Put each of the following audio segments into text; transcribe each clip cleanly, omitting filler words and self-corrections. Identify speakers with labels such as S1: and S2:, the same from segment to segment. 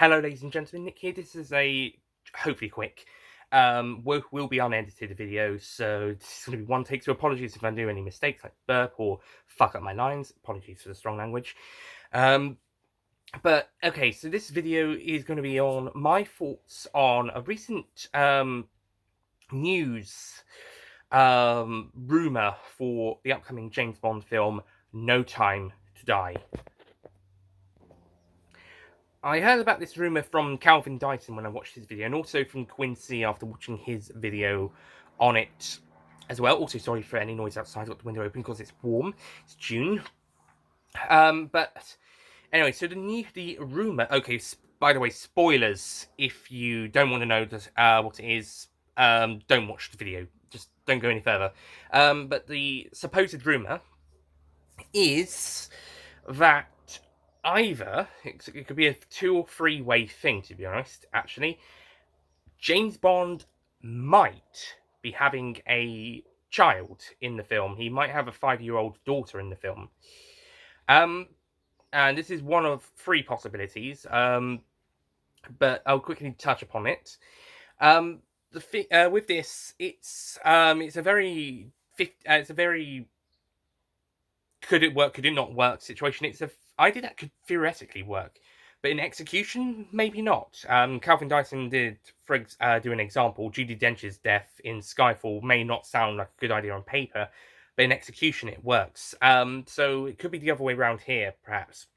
S1: Hello, ladies and gentlemen, Nick here. This is a hopefully quick, will be unedited video, so this is going to be one take. So apologies if I do any mistakes like burp or fuck up my lines. Apologies for the strong language. But okay, so this video is going to be on my thoughts on a recent news rumor for the upcoming James Bond film, No Time to Die. I heard about this rumour from Calvin Dyson when I watched his video, and also from Quincy after watching his video on it as well. Also, sorry for any noise outside, I've got the window open because it's warm. It's June. But anyway, so the rumour... Okay, by the way, spoilers. If you don't want to know what it is, don't watch the video. Just don't go any further. But the supposed rumour is that either it could be a 2 or 3 way thing, to be honest. Actually, James Bond might be having a child in the film. He might have a 5-year-old daughter in the film. And this is one of 3 possibilities. But I'll quickly touch upon it. With this, it's a very could it work, could it not work situation. It's an idea that could theoretically work, but in execution, maybe not. Calvin Dyson did, do an example. Judi Dench's death in Skyfall may not sound like a good idea on paper, but in execution, it works. So it could be the other way around here, perhaps.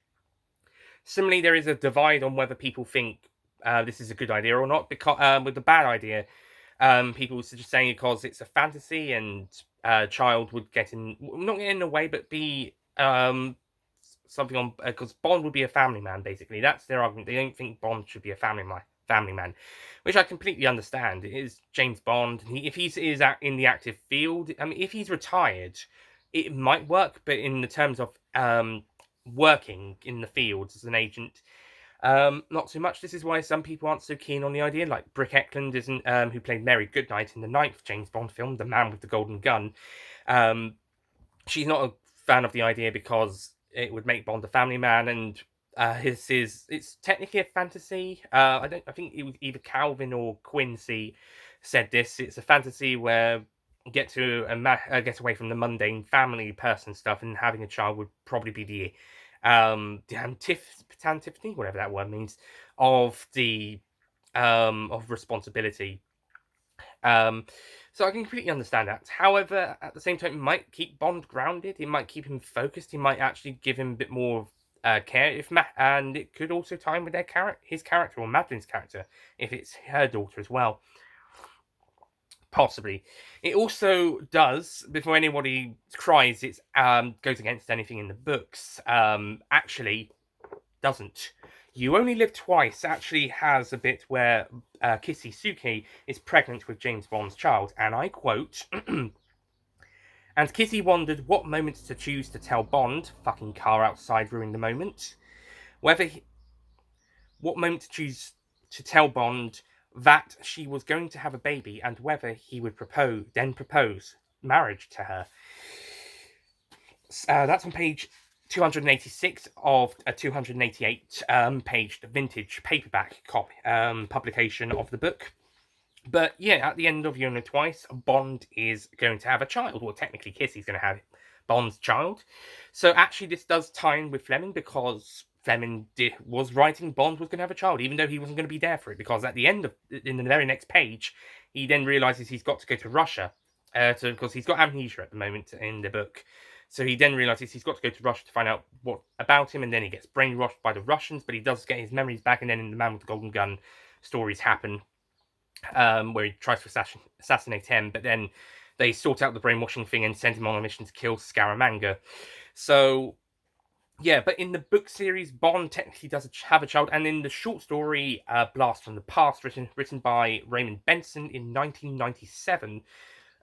S1: Similarly, there is a divide on whether people think this is a good idea or not. Because with the bad idea, people are just saying because it's a fantasy and a child would not get in the way, but be something on, because Bond would be a family man, basically. That's their argument. They don't think Bond should be a family man, which I completely understand. It is James Bond. If he is in the active field, I mean, if he's retired, it might work, but in the terms of working in the fields as an agent, not so much. This is why some people aren't so keen on the idea, like Brick Eklund isn't, who played Mary Goodnight in the 9th James Bond film, The Man with the Golden Gun. She's not a fan of the idea because it would make Bond a family man, and it's technically a fantasy. I think it was either Calvin or Quincy said this. It's a fantasy where get away from the mundane family person stuff, and having a child would probably be the antiphony, whatever that word means, of the of responsibility. So I can completely understand that. However, at the same time, it might keep Bond grounded. It might keep him focused. It might actually give him a bit more care. And it could also tie in with his character, or Madeline's character, if it's her daughter as well. Possibly. It also does, before anybody cries, it goes against anything in the books. Actually, doesn't. You Only Live Twice actually has a bit where Kissy Suki is pregnant with James Bond's child, and I quote, "And Kissy wondered what moments to choose to tell Bond, fucking car outside ruined the moment, what moment to choose to tell Bond that she was going to have a baby, and whether he would propose marriage to her." That's on page 286 of a 288 page vintage paperback publication of the book. But yeah, at the end of You Know Twice, Bond is going to have a child. Well, technically, Kissy's going to have Bond's child. So actually, this does tie in with Fleming, because Fleming was writing Bond was going to have a child, even though he wasn't going to be there for it. Because at the end in the very next page, he then realizes he's got to go to Russia, because he's got amnesia at the moment in the book. So he then realizes he's got to go to Russia to find out what about him, and then he gets brainwashed by the Russians, but he does get his memories back, and then in The Man with the Golden Gun, stories happen, where he tries to assassinate him, but then they sort out the brainwashing thing and send him on a mission to kill Scaramanga. So, yeah, but in the book series, Bond technically does have a child, and in the short story, Blast from the Past, written by Raymond Benson in 1997,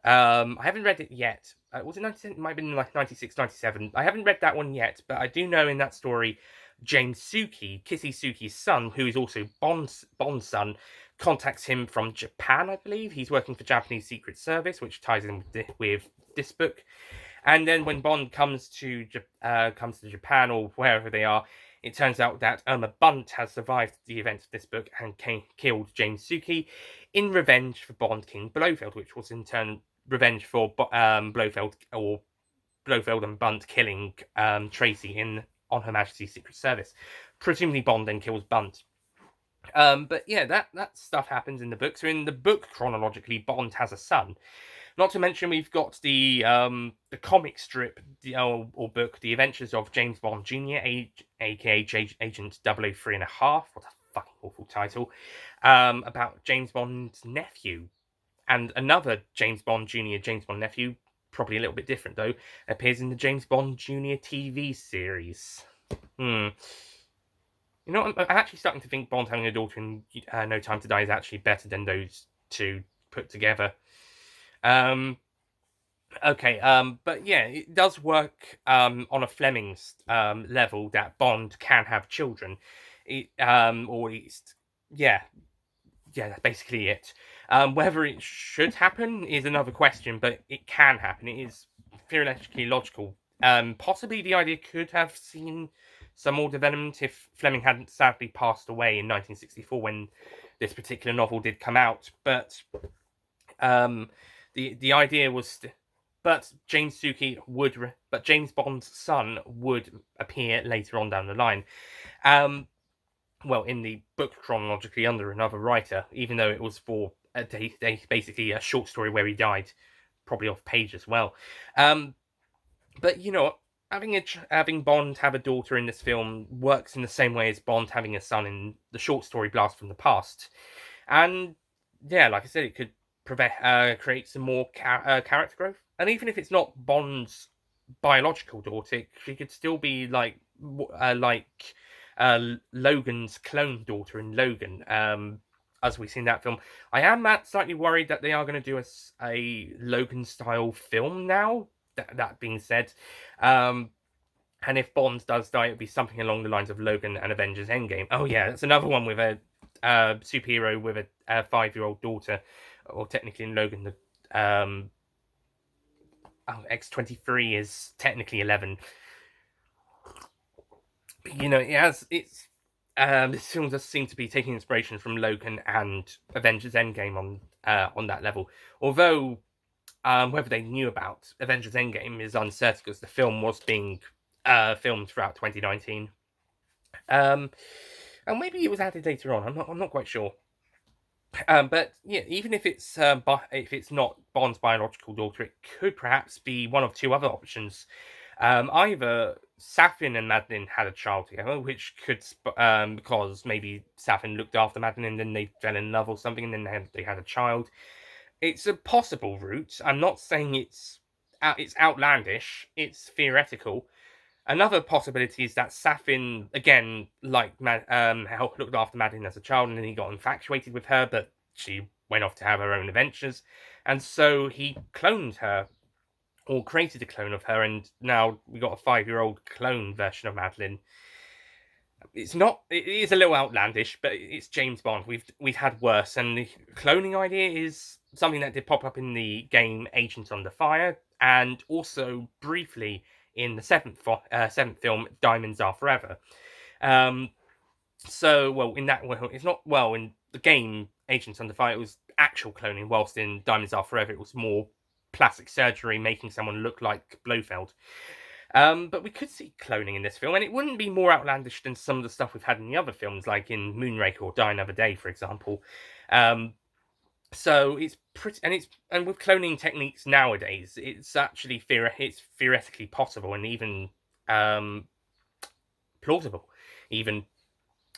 S1: I haven't read it yet. Was it 97? It might have been like 96, 97. I haven't read that one yet, but I do know in that story, James Suki, Kissy Suki's son, who is also Bond's son, contacts him from Japan, I believe. He's working for Japanese Secret Service, which ties in with this book. And then when Bond comes to Japan, or wherever they are, it turns out that Irma Bunt has survived the events of this book and killed James Suki in revenge for Bond King Blofeld, which was in turn revenge for Blofeld and Bunt killing Tracy on Her Majesty's Secret Service. Presumably Bond then kills Bunt. But yeah, that stuff happens in the book. So in the book, chronologically, Bond has a son. Not to mention, we've got the comic strip or book, The Adventures of James Bond Jr., aka Agent 003.5. What a fucking awful title. About James Bond's nephew. And another James Bond Jr., James Bond nephew, probably a little bit different though, appears in the James Bond Jr. TV series. You know, I'm actually starting to think Bond having a daughter in No Time to Die is actually better than those two put together. Okay, but yeah, it does work on a Fleming's level that Bond can have children. Or at least, yeah, that's basically it. Whether it should happen is another question, but it can happen. It is theoretically logical. Possibly the idea could have seen some more development if Fleming hadn't sadly passed away in 1964 when this particular novel did come out. But the idea was, but James Bond's son would appear later on down the line. Well, in the book chronologically under another writer, even though it was for basically a short story where he died, probably off page as well. But you know, having Bond have a daughter in this film works in the same way as Bond having a son in the short story Blast from the Past, and yeah, like I said, it could create some more character growth. And even if it's not Bond's biological daughter, she could still be like Logan's clone daughter in Logan, as we see in that film. I am slightly worried that they are going to do a Logan-style film now. That being said, and if Bond does die, it'd be something along the lines of Logan and Avengers Endgame. Oh yeah, that's another one with a superhero with a 5-year-old daughter, or technically in Logan, the X-23 is technically 11. But, you know, this film does seem to be taking inspiration from Logan and Avengers Endgame on that level. Although, whether they knew about Avengers Endgame is uncertain because the film was being filmed throughout 2019. And maybe it was added later on. I'm not quite sure. But yeah, even if it's not Bond's biological daughter, it could perhaps be one of two other options. Either Safin and Madeline had a child together, which could because maybe Safin looked after Madeline and then they fell in love or something, and then they had a child. It's a possible route. I'm not saying it's outlandish. It's theoretical. Another possibility is that Safin, again, looked after Madeline as a child, and then he got infatuated with her, but she went off to have her own adventures, and so he cloned her, or created a clone of her, and now we got a 5-year-old clone version of Madeline. It is a little outlandish, but it's James Bond. We've had worse, and the cloning idea is something that did pop up in the game Agent Under Fire, and also briefly in the seventh film, Diamonds Are Forever. In the game Agents Under Fire, it was actual cloning, whilst in Diamonds Are Forever, it was more plastic surgery, making someone look like Blofeld. But we could see cloning in this film, and it wouldn't be more outlandish than some of the stuff we've had in the other films, like in Moonraker or Die Another Day, for example. So it's pretty, and with cloning techniques nowadays, it's actually theoretically possible and even plausible, even.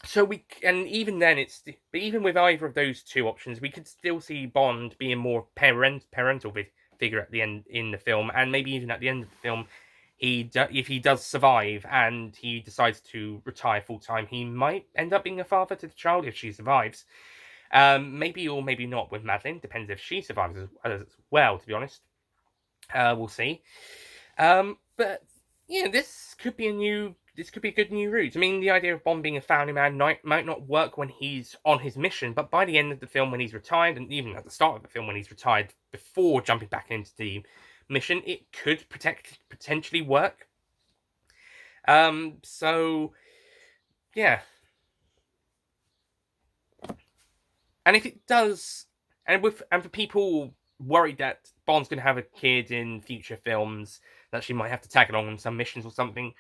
S1: So even then, but even with either of those two options, we could still see Bond being more parental figure at the end in the film, and maybe even at the end of the film, if he does survive and he decides to retire full time, he might end up being a father to the child if she survives. Maybe or maybe not with Madeline. Depends if she survives as well, to be honest. We'll see. But yeah, this could be a good new route. I mean, the idea of Bond being a family man might not work when he's on his mission, but by the end of the film when he's retired, and even at the start of the film when he's retired before jumping back into the mission, it could potentially work. So Yeah. And if it does, and for people worried that Bond's going to have a kid in future films, that she might have to tag along on some missions or something,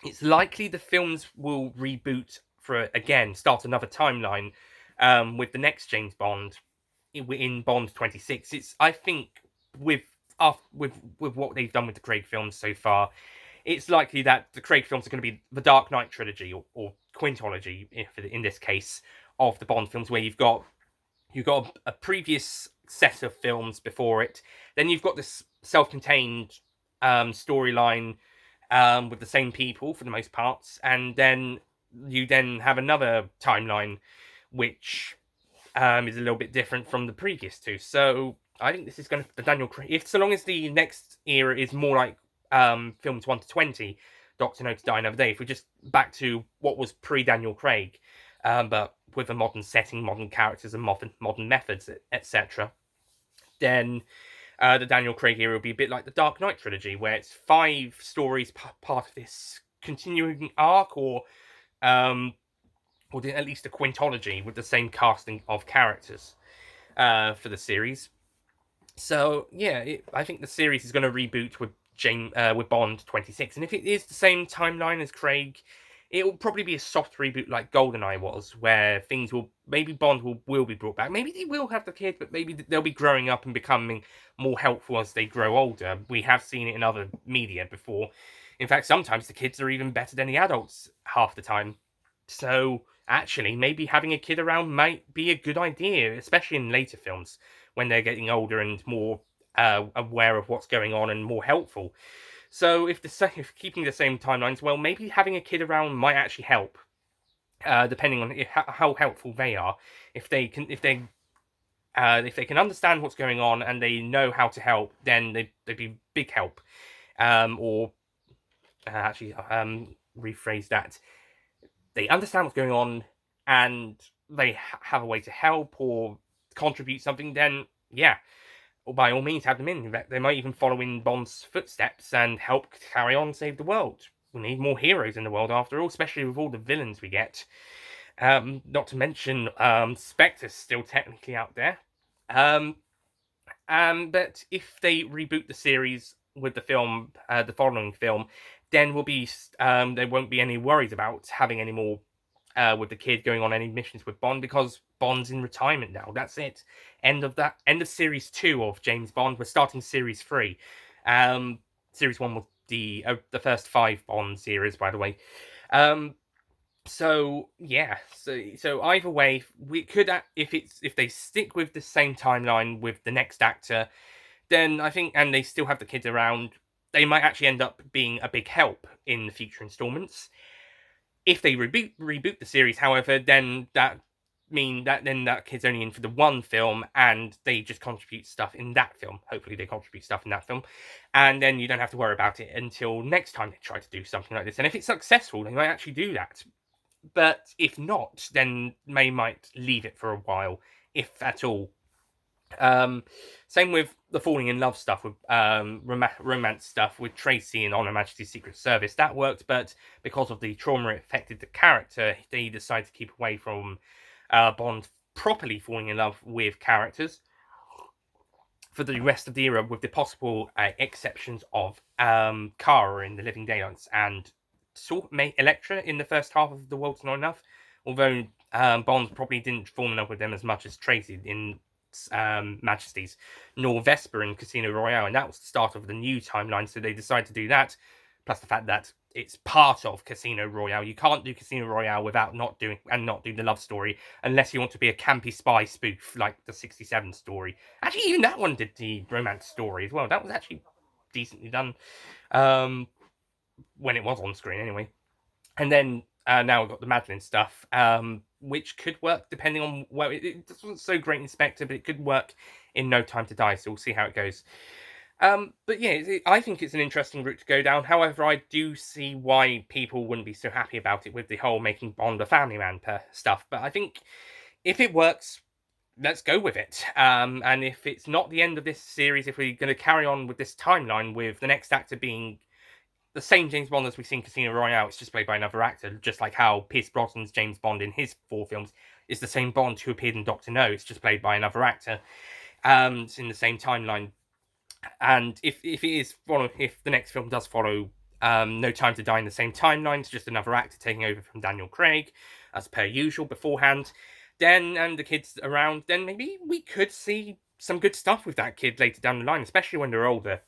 S1: it's likely the films will reboot for again, start another timeline with the next James Bond in Bond 26. It's I think with with what they've done with the Craig films so far, it's likely that the Craig films are going to be the Dark Knight trilogy or quintology, if in this case, of the Bond films, where you've got a previous set of films before it, then you've got this self-contained storyline with the same people for the most parts, and then you then have another timeline which is a little bit different from the previous two. So I think this is going to the Daniel Craig. If so long as the next era is more like films 1 to 20, Doctor No to Die Another Day. If we're just back to what was pre Daniel Craig, but with a modern setting, modern characters, and modern methods, etc., then the Daniel Craig era will be a bit like the Dark Knight trilogy, where it's 5 stories part of this continuing arc, um, or at least a quintology with the same casting of characters for the series. So yeah, I think the series is going to reboot with Bond 26, and if it is the same timeline as Craig, it will probably be a soft reboot like GoldenEye was, where things will maybe Bond will be brought back. Maybe they will have the kid, but maybe they'll be growing up and becoming more helpful as they grow older. We have seen it in other media before. In fact, sometimes the kids are even better than the adults half the time. So actually, maybe having a kid around might be a good idea, especially in later films when they're getting older and more aware of what's going on and more helpful. So if keeping the same timelines, well, maybe having a kid around might actually help, depending on how helpful they are. If they can understand what's going on and they know how to help, then they'd be big help. Or actually, rephrase that: they understand what's going on and they have a way to help or contribute something. Then yeah, or by all means have them in. They might even follow in Bond's footsteps and help carry on, save the world. We need more heroes in the world after all, especially with all the villains we get. Not to mention Spectre's still technically out there. Um, but if they reboot the series with the following film, then there won't be any worries about having any more with the kid going on any missions with Bond, because Bond's in retirement now. That's it. End of that. End of series 2 of James Bond. We're starting series 3. Series 1 was the first 5 Bond series, by the way. So yeah, so either way, we could if they stick with the same timeline with the next actor, then I think, and they still have the kids around, they might actually end up being a big help in the future installments. If they reboot the series, however, then that kid's only in for the one film, and they just contribute stuff in that film. Hopefully, they contribute stuff in that film, and then you don't have to worry about it until next time they try to do something like this. And if it's successful, they might actually do that. But if not, then they might leave it for a while, if at all. Same with the falling in love stuff, with romance stuff with Tracy and On Her Majesty's Secret Service. That worked, but because of the trauma it affected the character, they decided to keep away from Bond properly falling in love with characters for the rest of the era, with the possible exceptions of Kara in The Living Daylights and Electra in the first half of The World's Not Enough. Although Bond probably didn't fall in love with them as much as Tracy in Majesties, nor Vesper in Casino Royale, and that was the start of the new timeline, so they decided to do that. Plus the fact that it's part of Casino Royale. You can't do Casino Royale without not do the love story, unless you want to be a campy spy spoof like the 67 story. Actually, even that one did the romance story as well. That was actually decently done, when it was on screen anyway. And then now we've got the Madeline stuff, which could work depending on it wasn't so great in Spectre, but it could work in No Time to Die. So we'll see how it goes. But yeah, I think it's an interesting route to go down. However, I do see why people wouldn't be so happy about it with the whole making Bond a family man stuff. But I think if it works, let's go with it. And if it's not the end of this series, if we're going to carry on with this timeline with the next actor being the same James Bond as we see in Casino Royale. It's just played by another actor, just like how Pierce Brosnan's James Bond in his 4 films is the same Bond who appeared in Doctor No. It's just played by another actor. It's in the same timeline. And if the next film does follow No Time to Die in the same timeline, it's just another actor taking over from Daniel Craig, as per usual beforehand, then, and the kid's around, then maybe we could see some good stuff with that kid later down the line, especially when they're older.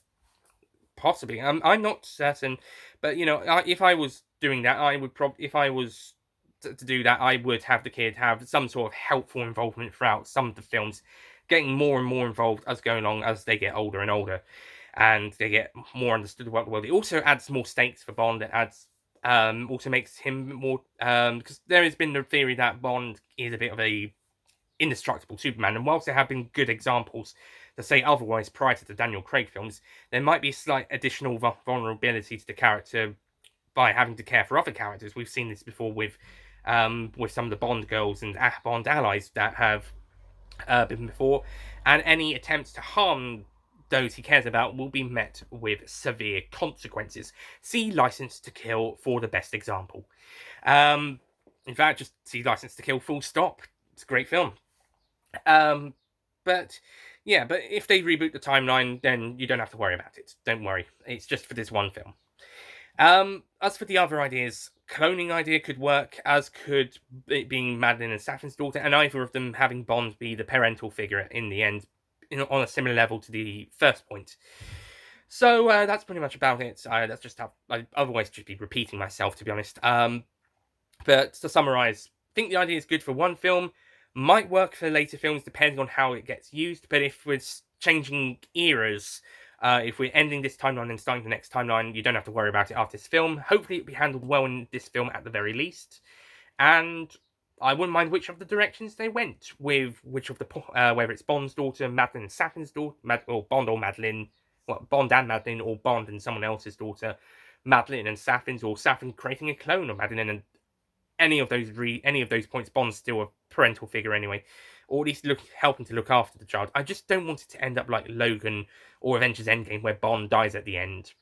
S1: Possibly. I'm not certain, but if I was doing that, I would probably, if I was to do that, I would have the kid have some sort of helpful involvement throughout some of the films, getting more and more involved as going along as they get older and older, and they get more understood about the world. It also adds more stakes for Bond. It adds also makes him more because there has been the theory that Bond is a bit of a indestructible Superman, and whilst there have been good examples to say otherwise prior to the Daniel Craig films, there might be a slight additional vulnerability to the character by having to care for other characters. We've seen this before with some of the Bond girls and Bond allies that have been before, and any attempts to harm those he cares about will be met with severe consequences. See License to Kill for the best example. In fact, just see License to Kill full stop. It's a great film. But if they reboot the timeline, then you don't have to worry about it. Don't worry. It's just for this one film. As for the other ideas, cloning idea could work, as could it being Madeline and Safin's daughter, and either of them having Bond be the parental figure in the end, on a similar level to the first point. So that's pretty much about it. That's just how I otherwise just be repeating myself, to be honest. But to summarise, I think the idea is good for one film, might work for later films depending on how it gets used, but if we're changing eras, if we're ending this timeline and starting the next timeline, you don't have to worry about it after this film. Hopefully it'll be handled well in this film at the very least, and I wouldn't mind which of the directions they went with, which of the whether it's Bond's daughter, Madeline and Safin's daughter, or Bond or Madeline, Bond and Madeline, or Bond and someone else's daughter, Madeline and Safin's, or Safin creating a clone of Madeline, and any of those points, Bond's still a parental figure anyway, or at least helping to look after the child. I just don't want it to end up like Logan or Avengers Endgame, where Bond dies at the end.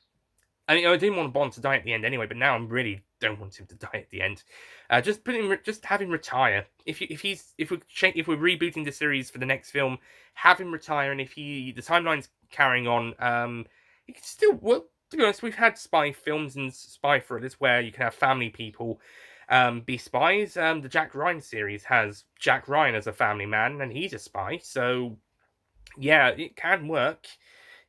S1: I mean, I didn't want Bond to die at the end anyway, but now I really don't want him to die at the end. Just have him retire. If we're rebooting the series for the next film, have him retire, and if the timeline's carrying on, he can still. Well, to be honest, we've had spy films and spy thrillers where you can have family people be spies. The Jack Ryan series has Jack Ryan as a family man, and he's a spy. So yeah, it can work.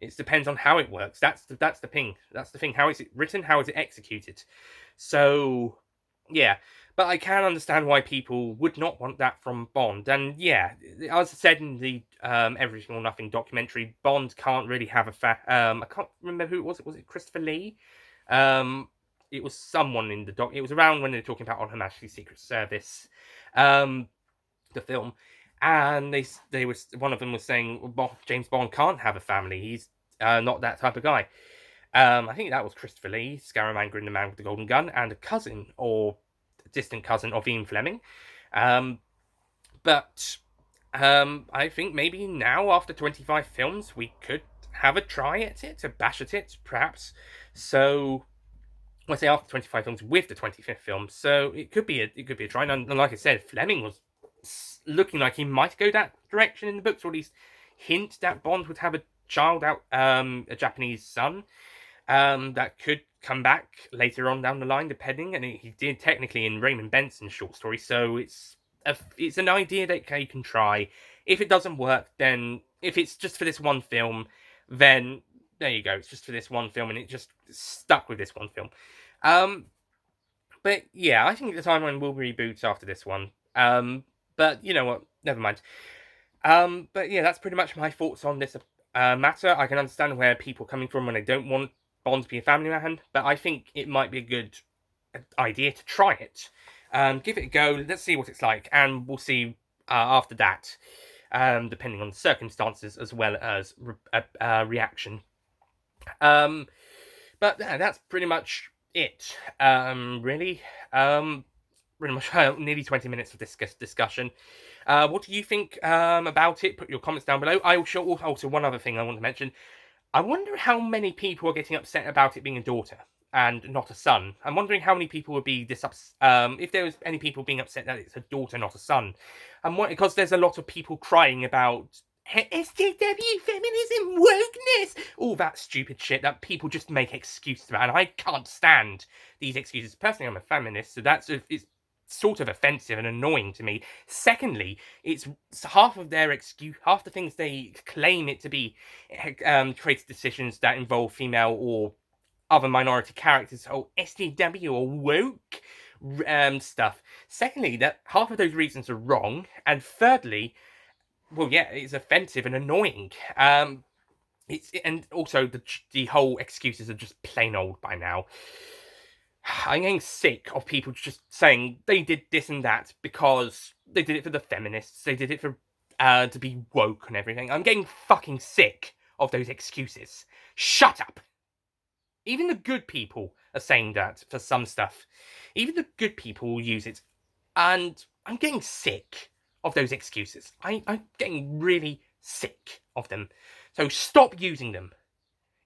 S1: It depends on how it works. That's the thing. That's the thing. How is it written? How is it executed? So yeah, but I can understand why people would not want that from Bond. And yeah, as I said in the Everything or Nothing documentary, Bond can't really have a I can't remember who it was. Was it Christopher Lee? It was someone in the doc. It was around when they were talking about On Her Majesty's Secret Service, the film, and they was one of them was saying, well, James Bond can't have a family. He's not that type of guy. I think that was Christopher Lee, Scaramanga and the Man with the Golden Gun, and a cousin or distant cousin of Ian Fleming. But I think maybe now, after 25 films, we could have a try at it, a bash at it, perhaps. So I say after 25 films with the 25th film, so it could be a try. And like I said, Fleming was looking like he might go that direction in the books, or at least hint that Bond would have a child out, a Japanese son, that could come back later on down the line, depending. And he did technically in Raymond Benson's short story, so it's an idea that you can try. If it doesn't work, then if it's just for this one film, then there you go. It's just for this one film, and it just stuck with this one film. But yeah, I think the timeline will reboot after this one. But you know what? Never mind. But yeah, that's pretty much my thoughts on this matter. I can understand where people are coming from when they don't want Bond to be a family man, but I think it might be a good idea to try it. Give it a go. Let's see what it's like, and we'll see after that, depending on the circumstances as well as reaction. But that's pretty much it. Really. Pretty much nearly 20 minutes of this discussion. What do you think about it? Put your comments down below. Also, one other thing I want to mention. I wonder how many people are getting upset about it being a daughter. and not a son. I'm wondering how many people would be if there was any people being upset that it's a daughter, not a son. And because there's a lot of people crying about SJW, feminism, wokeness, all that stupid shit that people just make excuses about, and I can't stand these excuses. Personally, I'm a feminist, so it's sort of offensive and annoying to me. Secondly, it's half of their excuse, half the things they claim it to be, creates decisions that involve female or other minority characters, or SJW or woke stuff. Secondly, that half of those reasons are wrong, and thirdly, well, yeah, it's offensive and annoying. And also the whole excuses are just plain old by now. I'm getting sick of people just saying they did this and that because they did it for the feminists, they did it for to be woke and everything. I'm getting fucking sick of those excuses. Shut up! Even the good people are saying that for some stuff. Even the good people will use it. And I'm getting sick of those excuses. I'm getting really sick of them. So stop using them.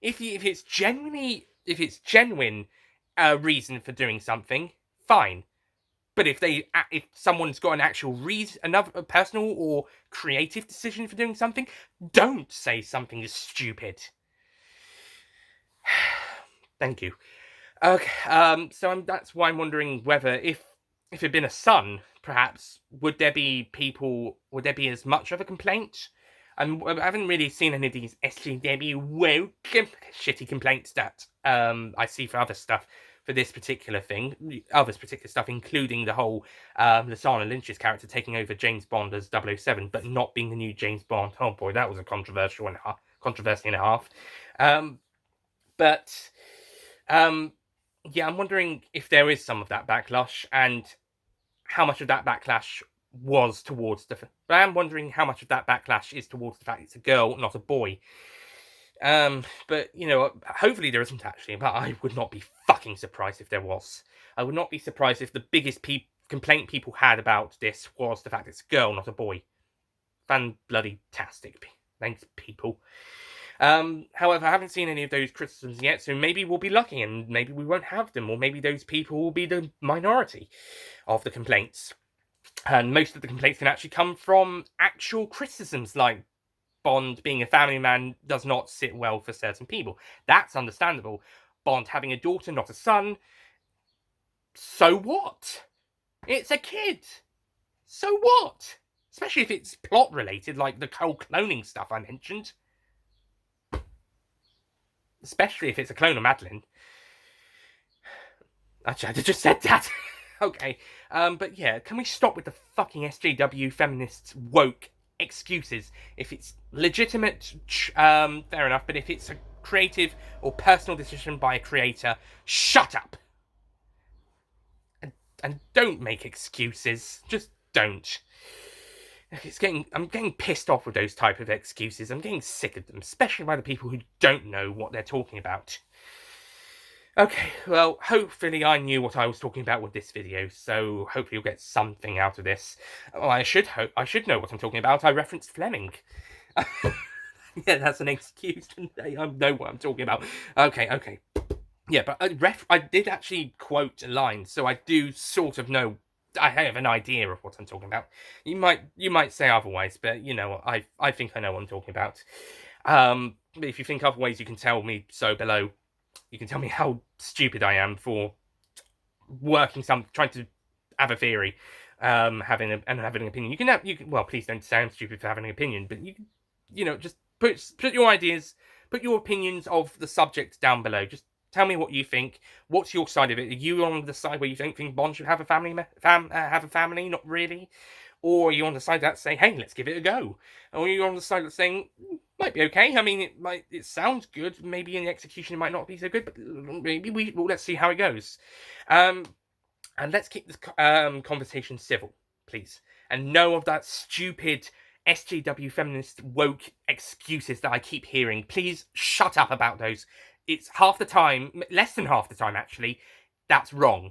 S1: If it's genuine reason for doing something, fine. But if someone's got an actual reason, another personal or creative decision for doing something, don't say something is stupid. Thank you. Okay. So that's why I'm wondering whether if it had been a son, perhaps would there be as much of a complaint? I haven't really seen any of these SJW woke shitty complaints that I see for other stuff. For this particular thing, particular stuff, including the whole Lashana Lynch's character taking over James Bond as 007, but not being the new James Bond. Oh boy, that was a controversy and a half. Yeah, I'm wondering if there is some of that backlash and how much of that backlash was towards but I'm wondering how much of that backlash is towards the fact it's a girl, not a boy. But, hopefully there isn't actually, but I would not be fucking surprised if there was. I would not be surprised if the biggest complaint people had about this was the fact it's a girl, not a boy. Fan-bloody-tastic. Thanks, people. However, I haven't seen any of those criticisms yet, so maybe we'll be lucky and maybe we won't have them, or maybe those people will be the minority of the complaints. And most of the complaints can actually come from actual criticisms, like Bond being a family man does not sit well for certain people. That's understandable. Bond having a daughter, not a son. So what? It's a kid. So what? Especially if it's plot related, like the whole cloning stuff I mentioned. Especially if it's a clone of Madeline. Actually, I just said that. Okay. But yeah, can we stop with the fucking SJW feminists woke excuses? If it's legitimate, fair enough, but if it's a creative or personal decision by a creator, shut up. And don't make excuses. Just don't. I'm getting pissed off with those type of excuses. I'm getting sick of them, especially by the people who don't know what they're talking about. Okay, well, hopefully I knew what I was talking about with this video, so hopefully you'll get something out of this. Well, I should know what I'm talking about. I referenced Fleming. Yeah, that's an excuse to say I know what I'm talking about. Okay. Yeah, but I did actually quote a line, so I do sort of know. I have an idea of what I'm talking about. You might say otherwise, but I think I know what I'm talking about. But if you think otherwise, you can tell me so below. You can tell me how stupid I am for trying to have a theory, having an opinion. You can. Well, please don't say I'm stupid for having an opinion, but just put your ideas, put your opinions of the subject down below. Just tell me what you think. What's your side of it? Are you on the side where you don't think Bond should have a family? Not really. Or are you on the side that say, hey, let's give it a go? Or are you on the side that's saying, might be okay. I mean, it sounds good. Maybe in the execution it might not be so good, but maybe let's see how it goes. And let's keep this conversation civil, please. And no of that stupid SJW feminist woke excuses that I keep hearing. Please shut up about those. It's half the time, less than half the time actually, that's wrong.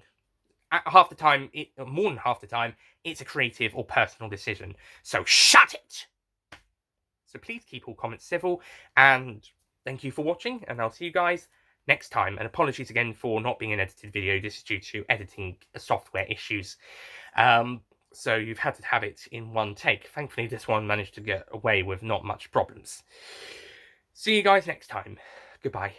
S1: Half the time, more than half the time, it's a creative or personal decision. So shut it! So please keep all comments civil, and thank you for watching, and I'll see you guys next time. And apologies again for not being an edited video. This is due to editing software issues. So you've had to have it in one take. Thankfully, this one managed to get away with not much problems. See you guys next time. Goodbye.